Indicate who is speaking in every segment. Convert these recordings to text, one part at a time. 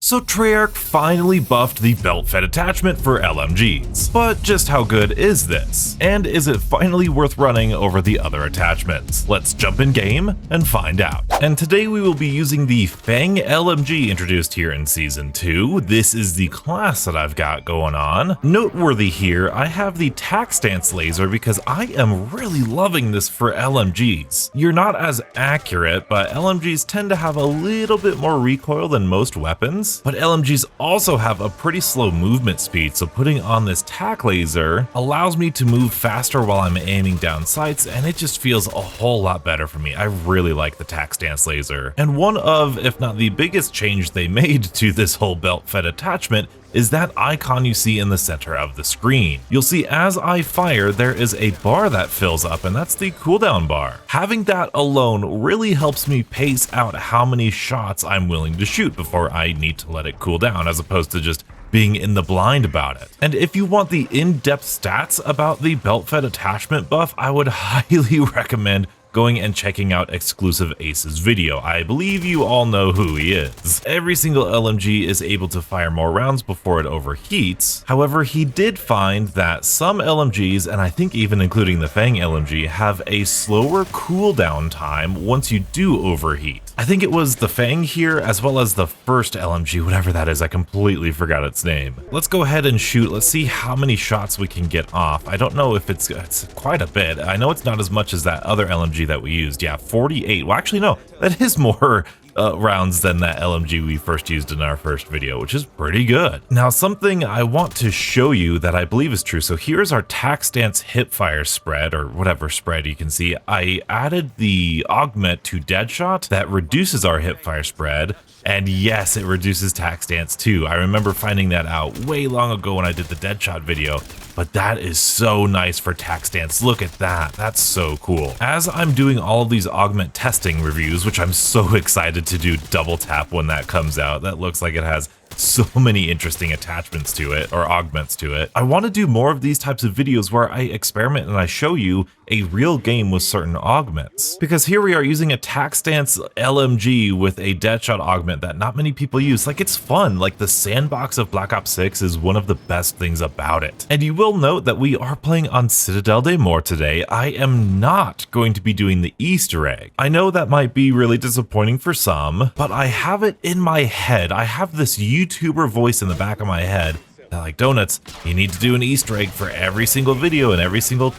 Speaker 1: So Treyarch finally buffed the belt-fed attachment for LMGs. But just how good is this? And is it finally worth running over the other attachments? Let's jump in game and find out. And today we will be using the Fang LMG introduced here in Season 2. This is the class that I've got going on. Noteworthy here, I have the tac stance laser because I am really loving this for LMGs. You're not as accurate, but LMGs tend to have a little bit more recoil than most weapons. But LMGs also have a pretty slow movement speed, so putting on this tac laser allows me to move faster while I'm aiming down sights, and it just feels a whole lot better for me. I really like the tac stance laser. And one of, if not the biggest change they made to this whole belt-fed attachment is that icon you see in the center of the screen. You'll see as I fire, there is a bar that fills up, and that's the cooldown bar. Having that alone really helps me pace out how many shots I'm willing to shoot before I need to let it cool down, as opposed to just being in the blind about it. And if you want the in-depth stats about the belt-fed attachment buff, I would highly recommend going and checking out Exclusive Ace's video. I believe you all know who he is. Every single LMG is able to fire more rounds before it overheats. However, he did find that some LMGs, and I think even including the Fang LMG, have a slower cooldown time once you do overheat. I think it was the Fang here, as well as the first LMG, whatever that is, I completely forgot its name. Let's go ahead and shoot. Let's see how many shots we can get off. I don't know if it's quite a bit. I know it's not as much as that other LMG that we used. Yeah, 48. Well, actually, no, that is more rounds than that LMG we first used in our first video, which is pretty good. Now, something I want to show you that I believe is true. So here's our tac stance hipfire spread, or whatever spread you can see. I added the augment to Deadshot that reduces our hipfire spread. And yes, it reduces tac stance too. I remember finding that out way long ago when I did the Deadshot video, but that is so nice for tac stance. Look at that, that's so cool. As I'm doing all of these augment testing reviews, which I'm so excited to do double tap when that comes out, that looks like it has so many interesting attachments to it, or augments to it. I want to do more of these types of videos where I experiment and I show you a real game with certain augments. Because here we are using a tac stance LMG with a Deadshot augment that not many people use. Like, it's fun. Like, the sandbox of Black Ops 6 is one of the best things about it. And you will note that we are playing on Citadel de Mort today. I am not going to be doing the Easter egg. I know that might be really disappointing for some, but I have it in my head. I have this YouTuber voice in the back of my head that, like, Donuts, you need to do an Easter egg for every single video and every single,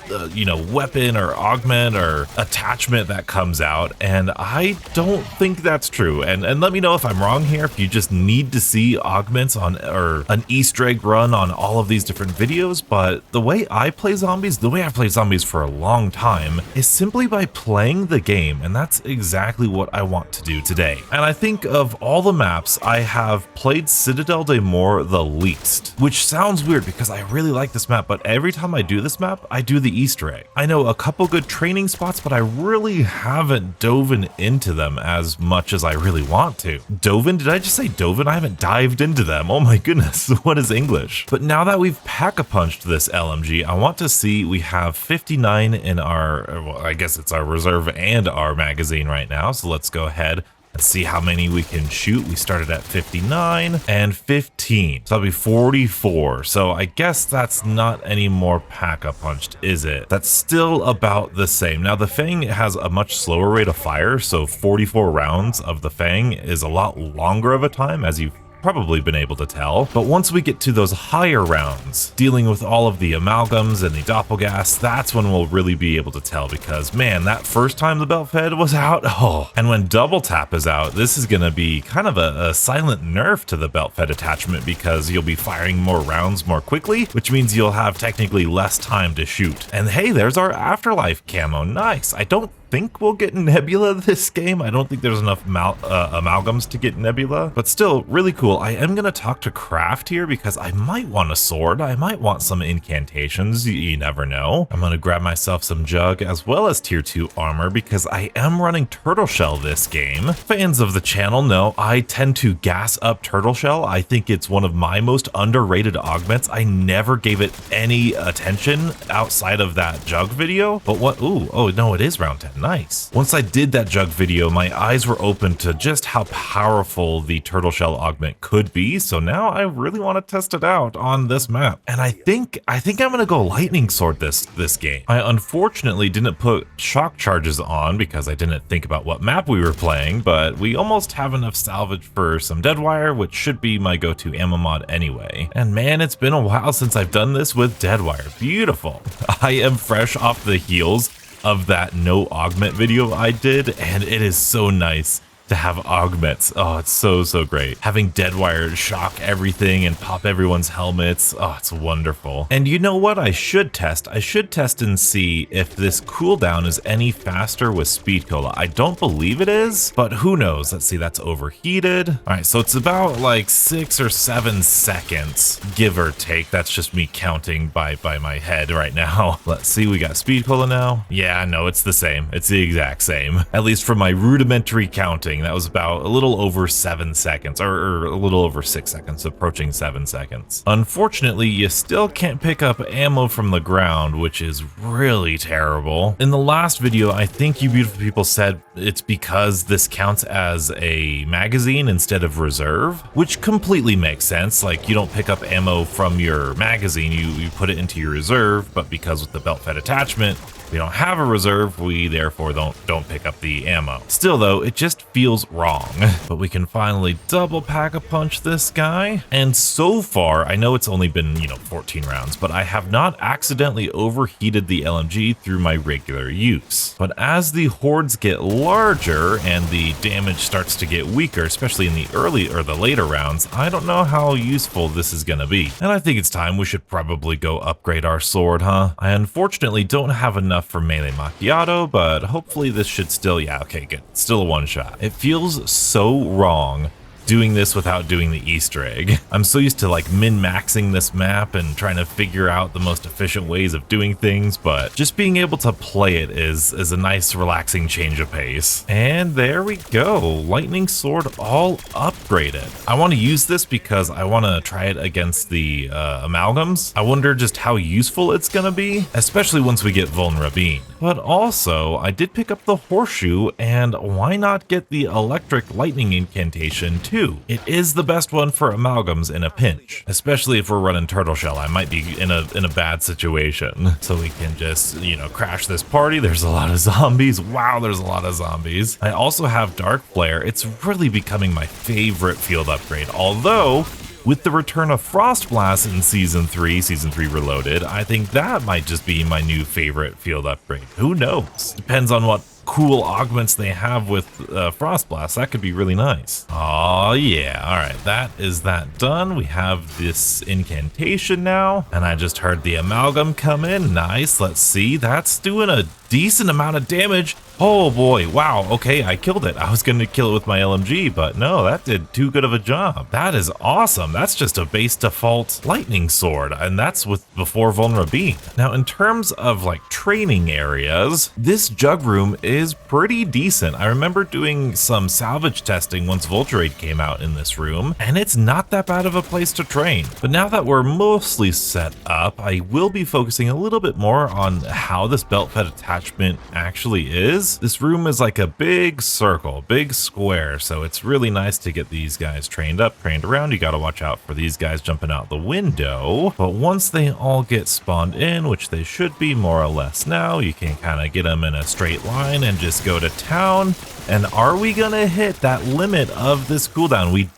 Speaker 1: weapon or augment or attachment that comes out. And I don't think that's true. And let me know if I'm wrong here, if you just need to see augments on, or an Easter egg run on all of these different videos. But the way I play zombies, the way I've played zombies for a long time, is simply by playing the game. And that's exactly what I want to do today. And I think of all the maps, I have played Citadel de Mort the least. Which sounds weird because I really like this map, but every time I do this map, I do the Easter egg. I know a couple good training spots, but I really haven't dove into them as much as I really want to. Dove in? Did I just say dove in? I haven't dived into them. Oh my goodness, what is English? But now that we've pack-a-punched this LMG, I want to see we have 59 in our, well, I guess it's our reserve and our magazine right now. So let's go ahead. Let's see how many we can shoot. We started at 59 and 15. So that'll be 44. So I guess that's not any more pack-a-punched, is it? That's still about the same. Now, the Fang has a much slower rate of fire, so 44 rounds of the Fang is a lot longer of a time, as you've probably been able to tell. But once we get to those higher rounds, dealing with all of the amalgams and the doppelgas, that's when we'll really be able to tell, because man, that first time the belt fed was out, and when double tap is out, this is gonna be kind of a silent nerf to the belt fed attachment, because you'll be firing more rounds more quickly, which means you'll have technically less time to shoot. And hey, there's our afterlife camo. Nice. I don't think we'll get Nebula this game. I don't think there's enough amalgams to get Nebula, but still really cool. I am going to talk to Craft here because I might want a sword. I might want some incantations. You never know. I'm going to grab myself some Jug as well as tier 2 armor because I am running Turtle Shell this game. Fans of the channel know I tend to gas up Turtle Shell. I think it's one of my most underrated augments. I never gave it any attention outside of that Jug video, but what? Ooh, oh no, it is round 10. nice. Once I did that jug video, my eyes were open to just how powerful the turtle shell augment could be, so now I really want to test it out on this map. And I think I'm gonna go lightning sword this game. I unfortunately didn't put shock charges on because I didn't think about what map we were playing, but we almost have enough salvage for some dead wire, which should be my go-to ammo mod anyway. And man, it's been a while since I've done this with dead wire. Beautiful. I am fresh off the heels of that no augment video I did, and it is so nice to have augments. Oh, it's so great. Having dead wire shock everything and pop everyone's helmets. Oh, it's wonderful. And you know what I should test? I should test and see if this cooldown is any faster with speed cola. I don't believe it is, but who knows? Let's see, that's overheated. All right, so it's about like 6 or 7 seconds, give or take. That's just me counting by my head right now. Let's see, we got speed cola now. Yeah, no, it's the same. It's the exact same. At least for my rudimentary counting. That was about a little over 7 seconds, or a little over 6 seconds, approaching 7 seconds. Unfortunately, you still can't pick up ammo from the ground, which is really terrible. In the last video, I think you beautiful people said it's because this counts as a magazine instead of reserve, which completely makes sense. Like, you don't pick up ammo from your magazine, you put it into your reserve, but because with the belt fed attachment, we don't have a reserve, we therefore don't pick up the ammo. Still though, it just feels wrong. But we can finally double pack a punch this guy. And so far, I know it's only been, 14 rounds, but I have not accidentally overheated the LMG through my regular use. But as the hordes get larger and the damage starts to get weaker, especially in the early or the later rounds, I don't know how useful this is gonna be. And I think it's time we should probably go upgrade our sword, huh? I unfortunately don't have enough for melee macchiato, but hopefully this should still, yeah, okay, good. Still a one shot. It feels so wrong doing this without doing the Easter egg. I'm so used to like min-maxing this map and trying to figure out the most efficient ways of doing things, but just being able to play it is a nice relaxing change of pace. And there we go, lightning sword all upgraded. I want to use this because I want to try it against the amalgams. I wonder just how useful it's gonna be, especially once we get vulnerability. But also, I did pick up the horseshoe, and why not get the electric lightning incantation too? It is the best one for amalgams in a pinch, especially if we're running turtle shell. I might be in a bad situation. So we can just, crash this party. There's a lot of zombies. Wow, there's a lot of zombies. I also have dark flare. It's really becoming my favorite field upgrade, although with the return of Frost Blast in Season 3 Reloaded, I think that might just be my new favorite field upgrade. Who knows? Depends on what cool augments they have with Frost Blast. That could be really nice. Oh yeah, all right, that is that done. We have this incantation now, and I just heard the amalgam come in. Nice, let's see, that's doing a decent amount of damage. Oh boy, wow, okay, I killed it. I was gonna kill it with my LMG, but no, that did too good of a job. That is awesome. That's just a base default lightning sword, and that's with before vulnerability. Now, in terms of like training areas, this jug room is pretty decent. I remember doing some salvage testing once Vulture came out in this room, and it's not that bad of a place to train. But now that we're mostly set up, I will be focusing a little bit more on how this belt fed attachment actually is. This room is like a big circle, big square, so it's really nice to get these guys trained up, trained around. You gotta watch out for these guys jumping out the window. But once they all get spawned in, which they should be more or less now, you can kind of get them in a straight line and just go to town. And are we gonna hit that limit of this cooldown? We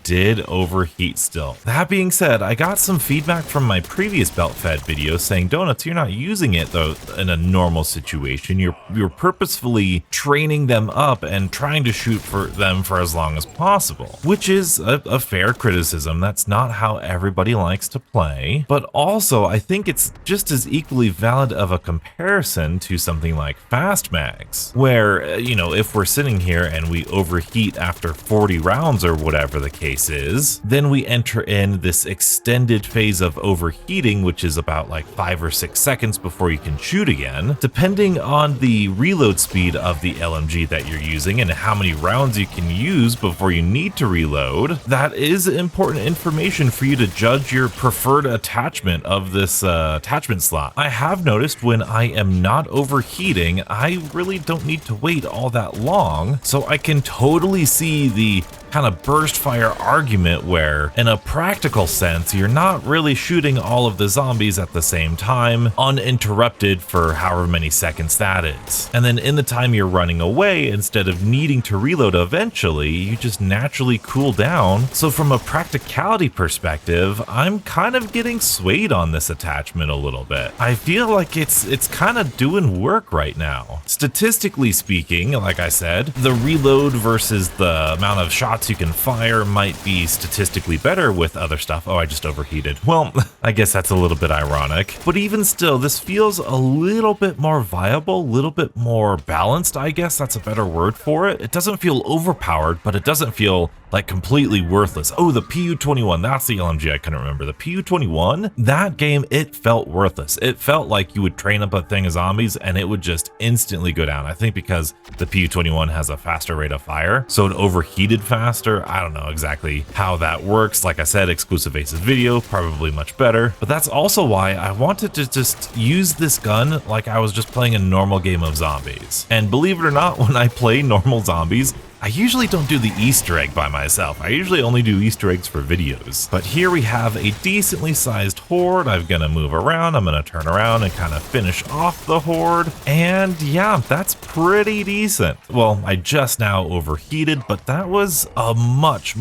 Speaker 1: did overheat still. That being said, I got some feedback from my previous belt fed video saying, Donuts, you're not using it though in a normal situation. You're purposefully training them up and trying to shoot for them for as long as possible, which is a fair criticism. That's not how everybody likes to play. But also, I think it's just as equally valid of a comparison to something like fast mags, where, if we're sitting here and we overheat after 40 rounds or whatever the case is, then we enter in this extended phase of overheating, which is about like 5 or 6 seconds before you can shoot again. depending on the reload speed of the LMG that you're using and how many rounds you can use before you need to reload, that is important information for you to judge your preferred attachment of this attachment slot. I have noticed when I am not overheating, I really don't need to wait all that long, so I can totally see the kind of burst fire argument where, in a practical sense, you're not really shooting all of the zombies at the same time, uninterrupted for however many seconds that is. And then in the time you're running away, instead of needing to reload eventually, you just naturally cool down. So from a practicality perspective, I'm kind of getting swayed on this attachment a little bit. I feel like it's kind of doing work right now. Statistically speaking, like I said, the reload versus the amount of shots you can fire might be statistically better with other stuff. Oh, I just overheated. Well, I guess that's a little bit ironic, but even still, this feels a little bit more viable, a little bit more balanced, I guess that's a better word for it. It doesn't feel overpowered, but it doesn't feel like completely worthless. Oh, the PU-21, that's the LMG I couldn't remember. The PU-21, that game, it felt worthless. It felt like you would train up a thing of zombies and it would just instantly go down. I think because the PU-21 has a faster rate of fire, so it overheated faster. I don't know exactly how that works. Like I said, exclusive Aces video, probably much better. But that's also why I wanted to just use this gun like I was just playing a normal game of zombies. And believe it or not, when I play normal zombies, I usually don't do the Easter egg by myself. I usually only do Easter eggs for videos. But here we have a decently sized horde. I'm gonna move around. I'm gonna turn around and kind of finish off the horde. And yeah, that's pretty decent. Well, I just now overheated, but that was a much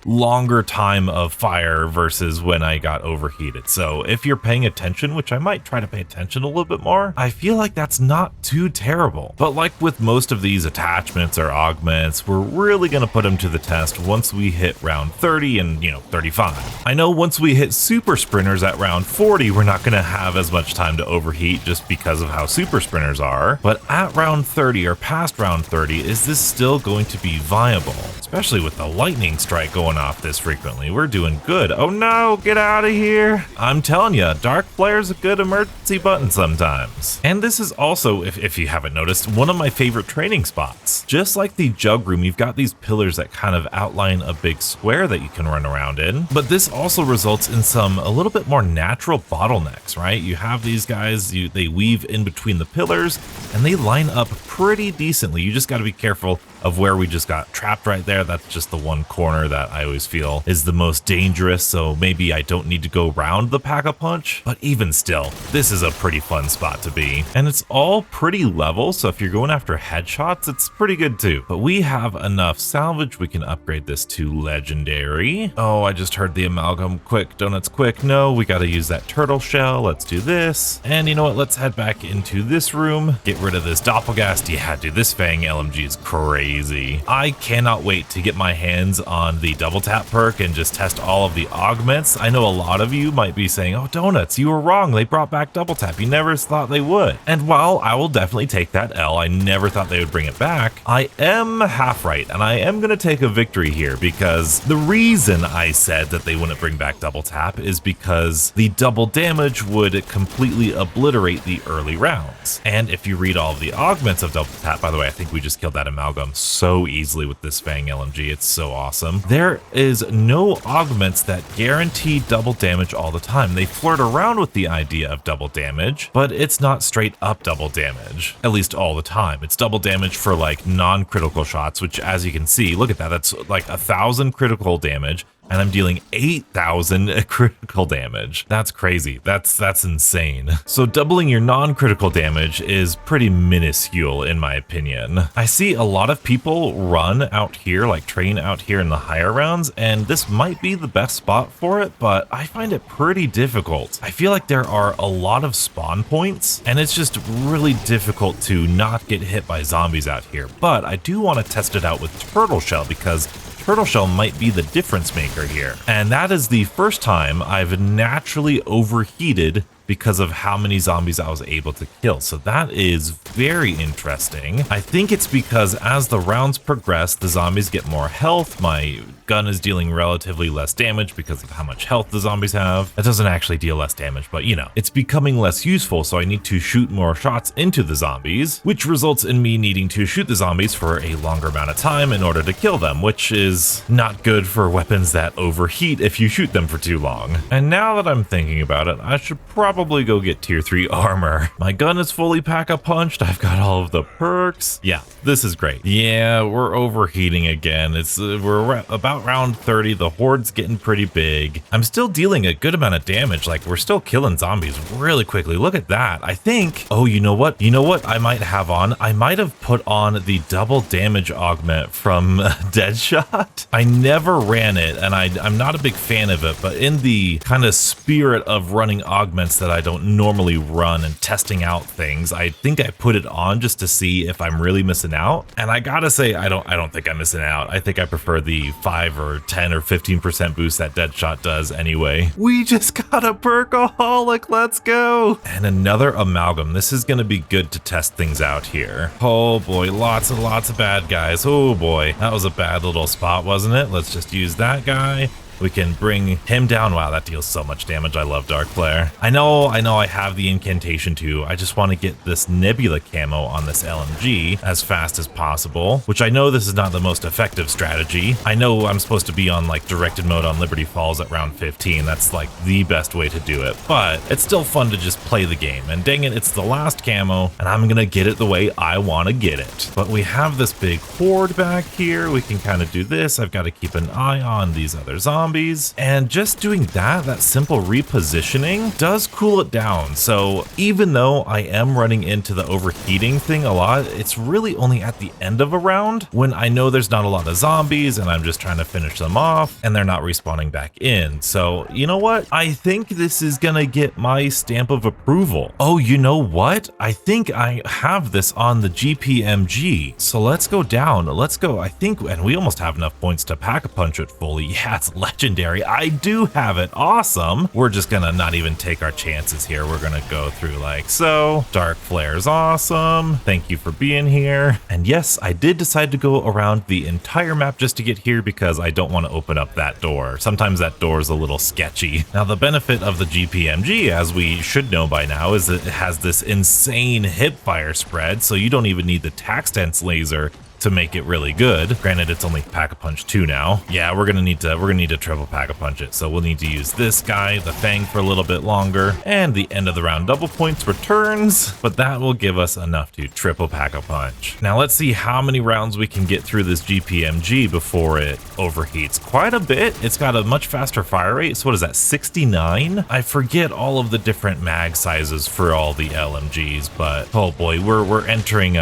Speaker 1: longer time of fire versus when I got overheated. So if you're paying attention, which I might try to pay attention a little bit more, I feel like that's not too terrible. But like with most of these attachments or augments, we're really going to put them to the test once we hit round 30 and, 35. I know once we hit super sprinters at round 40, we're not going to have as much time to overheat just because of how super sprinters are, but at round 30 or past round 30, is this still going to be viable? Especially with the lightning strike going off this frequently, we're doing good. Oh no, get out of here. I'm telling you, dark flare's a good emergency button sometimes. And this is also, if you haven't noticed, one of my favorite training spots. Just like the jug room, you've got these pillars that kind of outline a big square that you can run around in, but this also results in some a little bit more natural bottlenecks, right? You have these guys, they weave in between the pillars and they line up pretty decently. You just got to be careful of where we just got trapped right there. That's just the one corner that I always feel is the most dangerous, so maybe I don't need to go around the pack-a-punch, but even still, this is a pretty fun spot to be. And it's all pretty level, so if you're going after headshots, it's pretty good too. But we have enough salvage, we can upgrade this to legendary. Oh, I just heard the amalgam. Quick, donuts, quick. No, we gotta use that turtle shell. Let's do this. And you know what, let's head back into this room, get rid of this doppelgast. Yeah, dude, this Fang LMG is crazy. I cannot wait to get my hands on the double tap perk and just test all of the augments. I know a lot of you might be saying, oh, donuts, you were wrong. They brought back double tap. You never thought they would. And while I will definitely take that L, I never thought they would bring it back. I am half right, and I am going to take a victory here because the reason I said that they wouldn't bring back double tap is because the double damage would completely obliterate the early rounds. And if you read all of the augments of double tap, by the way, I think we just killed that amalgam so easily with this Fang LMG. It's so awesome. There is no augments that guarantee double damage all the time. They flirt around with the idea of double damage, but it's not straight up double damage, at least all the time. It's double damage for like non-critical shots, which as you can see, look at that, that's like 1,000 critical damage. And I'm dealing 8,000 critical damage. That's crazy. That's insane. So doubling your non-critical damage is pretty minuscule in my opinion. I see a lot of people run out here, like train out here in the higher rounds, and this might be the best spot for it, but I find it pretty difficult. I feel like there are a lot of spawn points, and it's just really difficult to not get hit by zombies out here. But I do want to test it out with Turtle Shell because Turtle Shell might be the difference maker here. And that is the first time I've naturally overheated because of how many zombies I was able to kill. So that is very interesting. I think it's because as the rounds progress, the zombies get more health, my gun is dealing relatively less damage because of how much health the zombies have. It doesn't actually deal less damage, but you know, it's becoming less useful, so I need to shoot more shots into the zombies, which results in me needing to shoot the zombies for a longer amount of time in order to kill them, which is not good for weapons that overheat if you shoot them for too long. And now that I'm thinking about it, I should probably go get tier 3 armor. My gun is fully pack-a-punched, I've got all of the perks. Yeah, this is great. Yeah, we're overheating again. We're about round 30, the horde's getting pretty big. I'm still dealing a good amount of damage, like we're still killing zombies really quickly. Look at that. I think, oh, you know what? You know what I might have on? I might have put on the double damage augment from Deadshot. I never ran it, and I'm not a big fan of it, but in the kind of spirit of running augments that I don't normally run and testing out things, I think I put it on just to see if I'm really missing out. And I gotta say, I don't think I'm missing out. I think I prefer the 5 or 10 or 15% boost that Deadshot does anyway. We just got a perkaholic, let's go. And another amalgam. This is gonna be good to test things out here. Oh boy, lots and lots of bad guys. Oh boy, that was a bad little spot, wasn't it? Let's just use that guy. We can bring him down. Wow, that deals so much damage. I love Dark Flare. I know I have the incantation too. I just want to get this Nebula camo on this LMG as fast as possible, which I know this is not the most effective strategy. I know I'm supposed to be on like directed mode on Liberty Falls at round 15. That's like the best way to do it, but it's still fun to just play the game. And dang it, it's the last camo and I'm gonna get it the way I want to get it. But we have this big horde back here. We can kind of do this. I've got to keep an eye on these other zombies. And just doing that simple repositioning does cool it down. So even though I am running into the overheating thing a lot, it's really only at the end of a round when I know there's not a lot of zombies and I'm just trying to finish them off and they're not respawning back in. So you know what? I think this is gonna get my stamp of approval. Oh, you know what? I think I have this on the GPMG. So let's go down. Let's go. I think, and we almost have enough points to pack-a-punch it fully. Yeah, it's legendary. I do have it. Awesome. We're just gonna not even take our chances here. We're gonna go through like so. Dark Flare's awesome. Thank you for being here. And yes, I did decide to go around the entire map just to get here because I don't want to open up that door. Sometimes that door is a little sketchy. Now, the benefit of the GPMG, as we should know by now, is that it has this insane hip fire spread, so you don't even need the tax dense laser to make it really good. Granted, it's only pack-a-punch 2 now. Yeah, we're gonna need to triple pack-a-punch it. So we'll need to use this guy, the Fang, for a little bit longer, and the end of the round double points returns, but that will give us enough to triple pack-a-punch. Now let's see how many rounds we can get through this GPMG before it overheats. Quite a bit. It's got a much faster fire rate. So what is that, 69? I forget all of the different mag sizes for all the LMGs, but oh boy, we're entering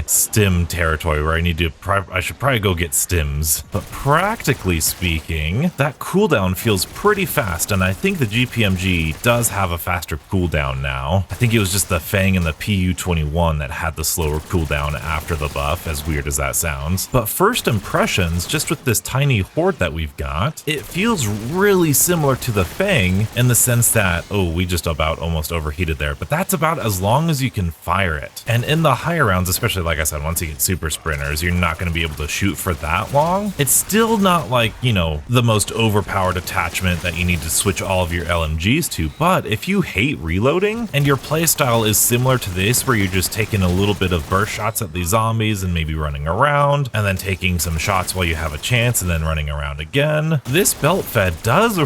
Speaker 1: stim territory where I should probably go get stims. But practically speaking, that cooldown feels pretty fast, and I think the GPMG does have a faster cooldown now. I think it was just the Fang and the PU-21 that had the slower cooldown after the buff, as weird as that sounds. But first impressions, just with this tiny horde that we've got, it feels really similar to the Fang in the sense that, oh, we just about almost overheated there, but that's about as long as you can fire it. And in the higher rounds, especially like I said, once you get super sprinters, you're not going to be able to shoot for that long. It's still not like, you know, the most overpowered attachment that you need to switch all of your LMGs to, but if you hate reloading and your playstyle is similar to this, where you're just taking a little bit of burst shots at these zombies and maybe running around and then taking some shots while you have a chance and then running around again, this belt fed does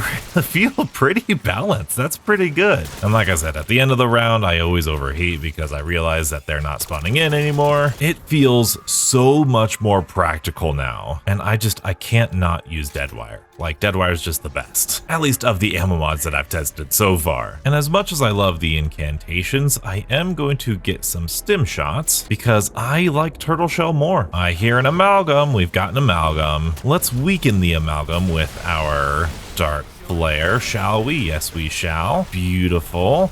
Speaker 1: feel pretty balanced. That's pretty good. And like I said, at the end of the round, I always overheat because I realize that they're not spawning in anymore. It feels so much more practical now, and I can't not use Deadwire. Like, Deadwire is just the best, at least of the ammo mods that I've tested so far. And as much as I love the incantations, I am going to get some stim shots because I like Turtle Shell more. I hear an amalgam. We've got an amalgam. Let's weaken the amalgam with our Dark Flare, shall we? Yes, we shall. Beautiful.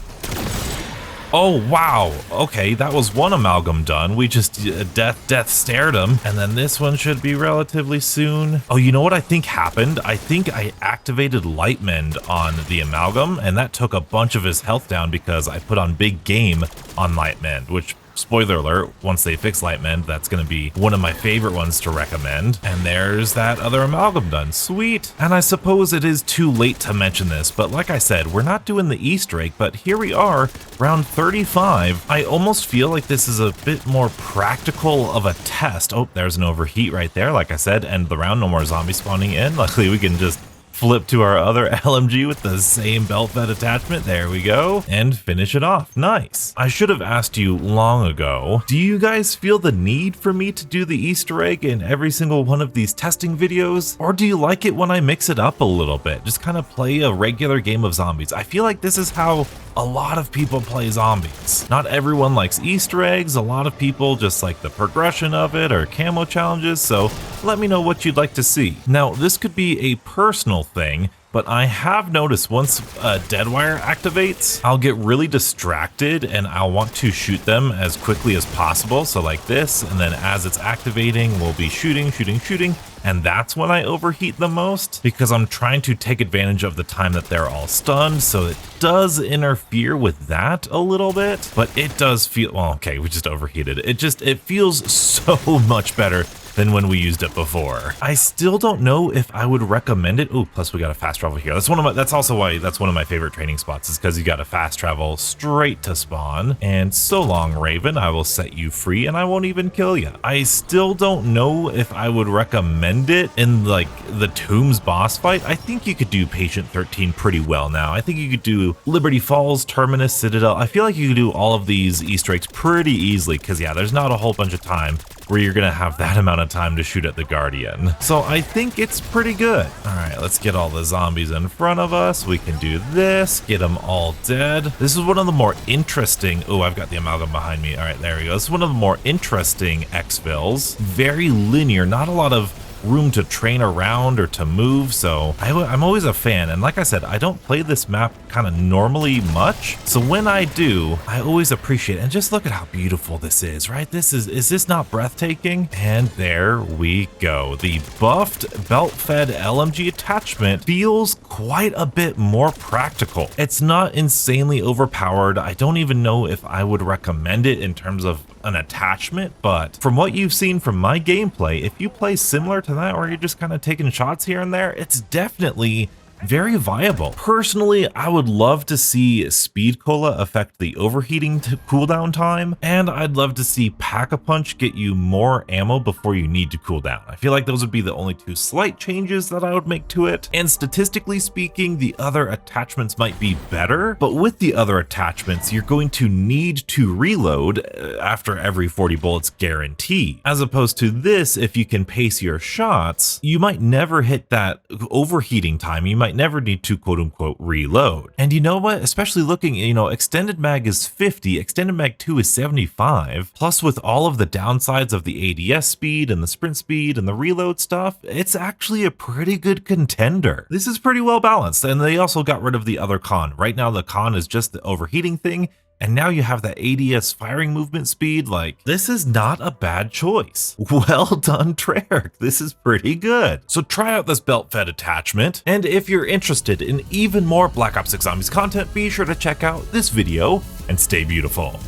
Speaker 1: Oh, wow. Okay, that was one amalgam done. We just death stared him. And then this one should be relatively soon. Oh, you know what I think happened? I think I activated Light Mend on the amalgam, and that took a bunch of his health down because I put on Big Game on Light Mend, which spoiler alert, once they fix light mend, that's going to be one of my favorite ones to recommend. And there's that other amalgam done. Sweet. And I suppose it is too late to mention this, but like I said, we're not doing the Easter egg, but here we are, round 35. I almost feel like this is a bit more practical of a test. Oh, there's an overheat right there, like I said, end the round, no more zombies spawning in. Luckily, we can just flip to our other LMG with the same belt fed attachment. There we go. And finish it off. Nice. I should have asked you long ago, do you guys feel the need for me to do the Easter egg in every single one of these testing videos? Or do you like it when I mix it up a little bit? Just kind of play a regular game of zombies. I feel like this is how a lot of people play zombies. Not everyone likes Easter eggs. A lot of people just like the progression of it or camo challenges. So let me know what you'd like to see. Now, this could be a personal thing, but I have noticed once dead wire activates, I'll get really distracted and I'll want to shoot them as quickly as possible. So like this, and then as it's activating, we'll be shooting. And that's when I overheat the most because I'm trying to take advantage of the time that they're all stunned. So it does interfere with that a little bit, but it does feel, well, okay, we just overheated. It feels so much better than when we used it before. I still don't know if I would recommend it. Oh, plus we got a fast travel here. That's also why that's one of my favorite training spots, is because you got a fast travel straight to spawn. And so long, Raven, I will set you free and I won't even kill you. I still don't know if I would recommend it in like the Tombs boss fight. I think you could do Patient 13 pretty well now. I think you could do Liberty Falls, Terminus, Citadel. I feel like you could do all of these Easter eggs pretty easily because yeah, there's not a whole bunch of time where you're gonna have that amount of time to shoot at the Guardian. So I think it's pretty good. All right, let's get all the zombies in front of us. We can do this, get them all dead. This is one of the more interesting, oh, I've got the amalgam behind me. All right, there we go. This is one of the more interesting exfils. Very linear, not a lot of room to train around or to move, so I'm always a fan. And like I said, I don't play this map kind of normally much, so when I do, I always appreciate it. And just look at how beautiful this is, right? Is this not breathtaking? And there we go. The buffed belt fed LMG attachment feels quite a bit more practical. It's not insanely overpowered. I don't even know if I would recommend it in terms of an attachment, but from what you've seen from my gameplay, if you play similar to that, or you're just kind of taking shots here and there, it's definitely very viable. Personally, I would love to see Speed Cola affect the overheating cooldown time, and I'd love to see Pack-a-Punch get you more ammo before you need to cool down. I feel like those would be the only two slight changes that I would make to it, and statistically speaking, the other attachments might be better, but with the other attachments, you're going to need to reload after every 40 bullets guarantee. As opposed to this, if you can pace your shots, you might never hit that overheating time. You might never need to quote unquote reload. And you know what? Especially looking, extended mag is 50, extended mag 2 is 75. Plus with all of the downsides of the ADS speed and the sprint speed and the reload stuff, it's actually a pretty good contender. This is pretty well balanced. And they also got rid of the other con. Right now the con is just the overheating thing. And now you have that ADS firing movement speed. Like, this is not a bad choice. Well done, Treyarch. This is pretty good. So try out this belt fed attachment. And if you're interested in even more Black Ops 6 Zombies content, be sure to check out this video and stay beautiful.